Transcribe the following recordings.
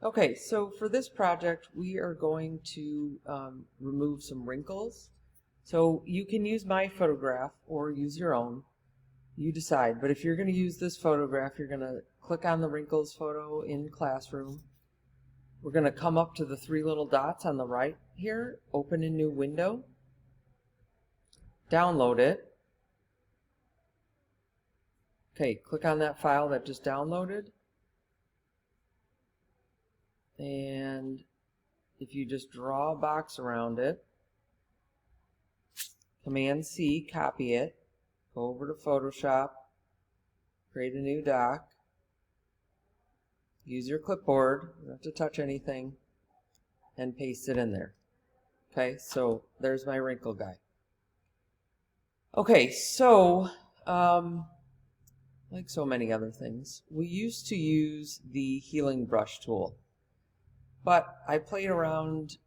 Okay, so for this project, we are going to remove some wrinkles. So you can use my photograph or use your own. You decide. But if you're going to use this photograph, you're going to click on the wrinkles photo in Classroom. We're going to come up to the three little dots on the right here, open a new window, download it. Okay, click on that file that just downloaded. And if you just draw a box around it, Command C, copy it, go over to Photoshop, create a new doc, use your clipboard, you don't have to touch anything, and paste it in there. Okay, so there's my wrinkle guy. Okay, so like so many other things, we used to use the healing brush tool. But I played around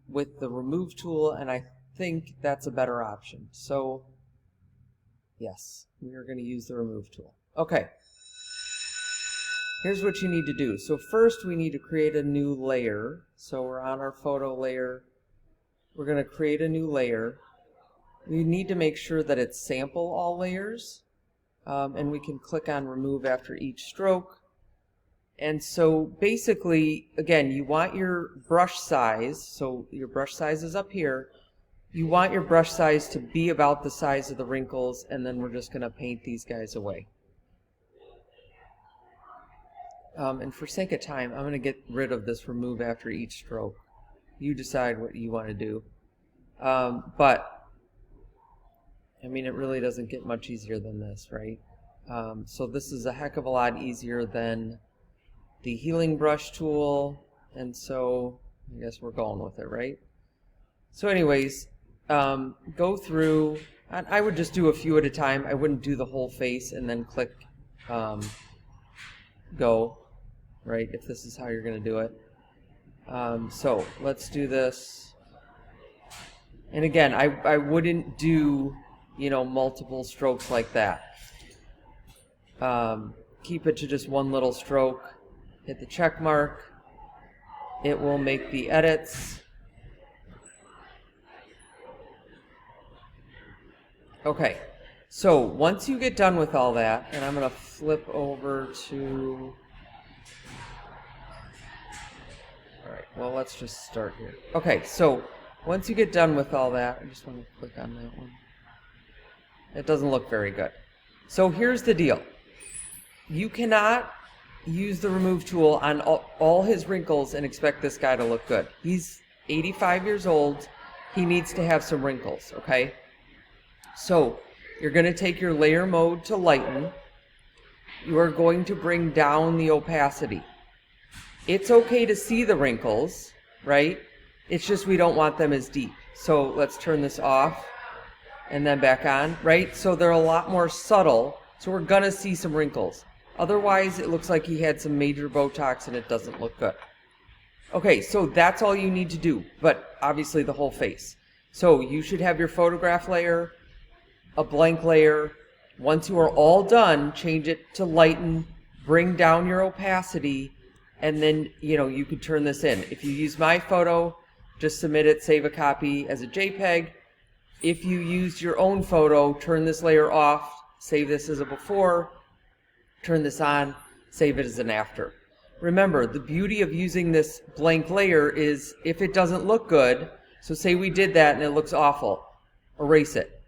with the remove tool, and I think that's a better option. So yes, we are going to use the remove tool. Okay, here's what you need to do. So first we need to create a new layer. So we're on our photo layer. We're going to create a new layer. We need to make sure that it's sample all layers. And we can click on remove after each stroke. And so basically, again, you want your brush size, so your brush size is up here, you want your brush size to be about the size of the wrinkles, and then we're just going to paint these guys away. And for sake of time, I'm going to get rid of this remove after each stroke. You decide what you want to do. But, I mean, it really doesn't get much easier than this, right? So this is a heck of a lot easier than the healing brush tool, and so I guess we're going with it, right? So anyways, go through, and I would just do a few at a time. I wouldn't do the whole face and then click go, right, if this is how you're going to do it. So let's do this. And again, I wouldn't do, you know, multiple strokes like that. Keep it to just one little stroke. Hit the check mark. It will make the edits. Okay, so once you get done with all that, and I'm going to flip over to, all right, well, let's just start here. Okay, so once you get done with all that, I just want to click on that one. It doesn't look very good. So here's the deal. You cannot use the remove tool on all his wrinkles and expect this guy to look good. He's 85 years old. He needs to have some wrinkles, okay? So you're going to take your layer mode to lighten. You are going to bring down the opacity. It's okay to see the wrinkles, right? It's just we don't want them as deep. So let's turn this off and then back on, right? So they're a lot more subtle. So we're going to see some wrinkles. Otherwise, it looks like he had some major Botox and it doesn't look good. Okay, so that's all you need to do, but obviously the whole face. So you should have your photograph layer, a blank layer. Once you are all done, change it to lighten, bring down your opacity, and then, you know, you could turn this in. If you use my photo, just submit it, save a copy as a JPEG. If you use your own photo, turn this layer off, save this as a before, turn this on, save it as an after. Remember, the beauty of using this blank layer is if it doesn't look good, so say we did that and it looks awful, erase it,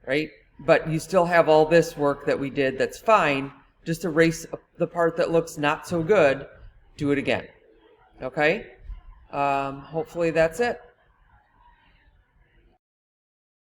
right? But you still have all this work that we did that's fine, just erase the part that looks not so good, do it again, okay? Hopefully that's it.